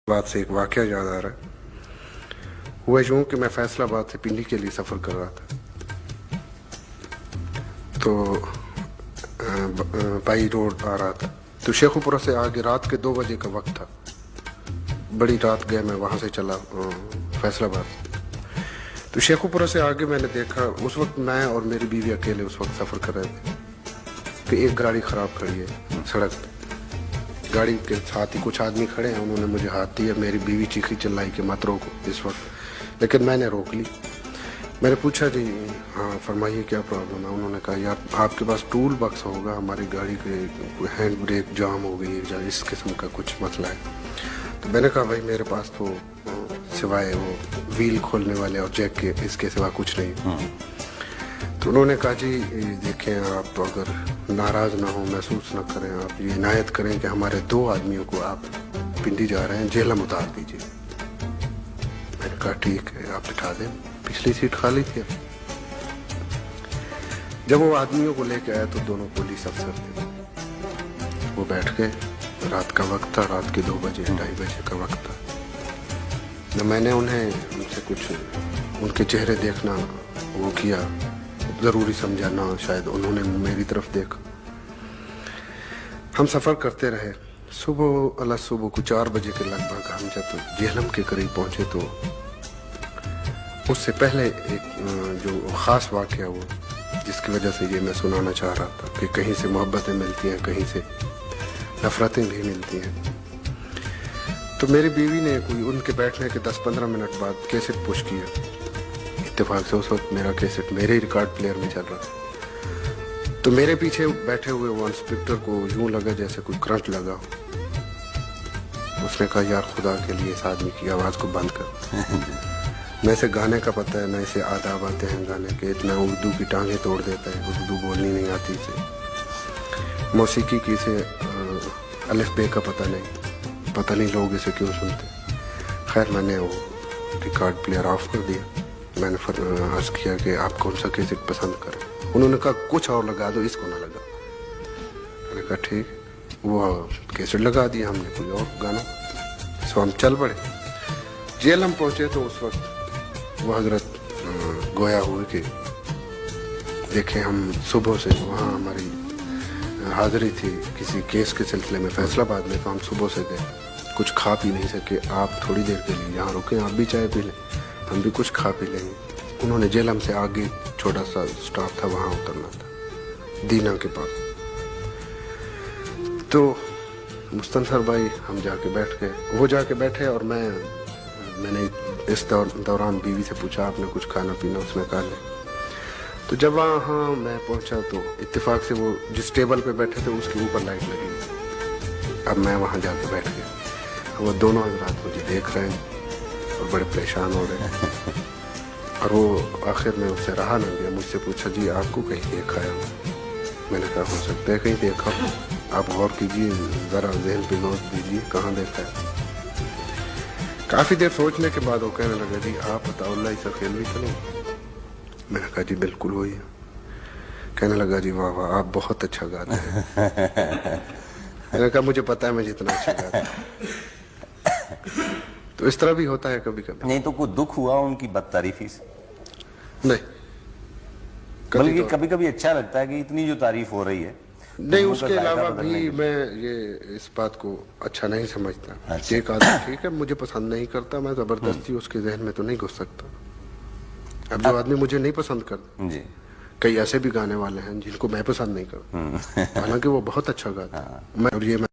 बात से एक वाकया याद आ रहा है। हुआ यूँ कि मैं फैसलाबाद से पिंडी के लिए सफ़र कर रहा था, तो बाई रोड आ रहा था, तो शेखुपुरा से आगे रात के 2 बजे का वक्त था। बड़ी रात गया मैं वहाँ से चला फैसलाबाद। तो शेखुपुरा से आगे मैंने देखा, उस वक्त मैं और मेरी बीवी अकेले उस वक्त सफ़र कर रहे थे कि एक गाड़ी ख़राब खड़ी है सड़क पे। गाड़ी के साथ ही कुछ आदमी खड़े हैं, उन्होंने मुझे हाथ दिया। मेरी बीवी चीखी चिल्लाई कि मत रोको इस वक्त, लेकिन मैंने रोक ली। मैंने पूछा जी हाँ फरमाइए क्या प्रॉब्लम है। उन्होंने कहा यार आपके पास टूल बॉक्स होगा, हमारी गाड़ी के हैंड ब्रेक जाम हो गई है, इस किस्म का कुछ मसला है। तो मैंने कहा भाई मेरे पास तो सिवाय वो व्हील खोलने वाले और जैक के इसके सिवा कुछ नहीं। तो उन्होंने कहा जी देखें आप तो अगर नाराज़ ना हो, महसूस ना करें, आप ये इनायत करें कि हमारे 2 आदमियों को आप पिंडी जा रहे हैं, झेलम उतार दीजिए। मैंने कहा ठीक है आप बिठा दें, पिछली सीट खाली थी। जब वो आदमियों को लेके आया तो दोनों पुलिस अफसर थे, वो बैठ गए। रात का वक्त था, रात के 2 बजे 2:30 बजे का वक्त था। न मैंने उनसे कुछ उनके चेहरे देखना वो किया, ज़रूरी समझा ना शायद उन्होंने मेरी तरफ देखा। हम सफ़र करते रहे। सुबह को 4 बजे के लगभग हम जब झेलम के करीब पहुंचे तो उससे पहले एक जो ख़ास वाक़या वो जिसकी वजह से ये मैं सुनाना चाह रहा था कि कहीं से मोहब्बतें मिलती हैं, कहीं से नफ़रतें भी मिलती हैं। तो मेरी बीवी ने कोई उनके बैठने के 10-15 मिनट बाद कैसेट पुश किया। इत्तेफाक से उस वक्त मेरा कैसेट मेरे ही रिकॉर्ड प्लेयर में चल रहा था। तो मेरे पीछे बैठे हुए वो इंस्पेक्टर को यूं लगा जैसे कोई करंट लगा हो। उसने कहा यार खुदा के लिए इस आदमी की आवाज़ को बंद कर। न इसे गाने का पता है, न इसे आदाब आते हैं गाने के, इतना उर्दू की टांगें तोड़ देता है, उर्दू बोलनी नहीं आती इसे, मौसीकी की इसे अलिफ बे का पता नहीं लोग इसे क्यों सुनते। खैर मैंने वो रिकॉर्ड प्लेयर ऑफ कर दिया। मैंने अर्ज किया कि आप कौन सा कैसेट पसंद करें। उन्होंने कहा कुछ और लगा दो, इसको ना लगा। मैंने कहा ठीक। वो कैसेट लगा दिया हमने, कोई और गाना। सो हम चल पड़े। जेल हम पहुंचे तो उस वक्त वो हजरत गोया हुए कि देखें हम सुबह से वहाँ हमारी हाजिरी थी किसी केस के सिलसिले में फैसलाबाद में, तो हम सुबह से गए। कुछ खा पी नहीं सके। आप थोड़ी देर के लिए यहाँ रुकें, आप भी चाय पी लें, हम भी कुछ खा पी लेंगे। उन्होंने झेलम से आगे छोटा सा स्टॉप था, वहाँ उतरना था दीना के पास। तो मुस्तनसर भाई हम जाके बैठ गए, वो जाके बैठे और मैंने इस दौरान बीवी से पूछा आपने कुछ खाना पीना, उसने कहा ले। तो जब वहाँ मैं पहुँचा तो इत्तेफाक से वो जिस टेबल पे बैठे थे उसके ऊपर लाइट लगी। अब मैं वहाँ जाके बैठ गया। वो दोनों हज़रात मुझे देख रहे हैं और बड़े परेशान हो रहे हैं। और वो आखिर में उससे रहा ना गया, मुझसे पूछा जी आपको कहीं देखा है? मैंने कहा हो सकता है कहीं देखा हो, आप गौर कीजिए, ज़रा ज़हन पे जोर दीजिए, कहाँ देखा है। काफ़ी देर सोचने के बाद वो कहने लगा जी आप अताउल्लाह सखेलवी तो नहीं? मैंने कहा जी बिल्कुल वही है। कहने लगा जी वाह वाह आप बहुत अच्छा गाते हैं। मैंने कहा मुझे पता है मैं जितना अच्छा गाता हूँ। तो इस तरह भी होता है कभी कभी। नहीं तो कोई दुख हुआ उनकी बदतारीफी से? नहीं, बल्कि कभी कभी अच्छा लगता है कि इतनी जो तारीफ हो रही है। नहीं उसके अलावा भी मैं ये इस बात को अच्छा नहीं समझता। अच्छा। एक आदमी ठीक है मुझे पसंद नहीं करता, मैं जबरदस्ती उसके जहन में तो नहीं घुस सकता। अब जो आदमी मुझे नहीं पसंद करता जी, कई ऐसे भी गाने वाले हैं जिनको मैं पसंद नहीं करता, हालांकि वो बहुत अच्छा गाता है।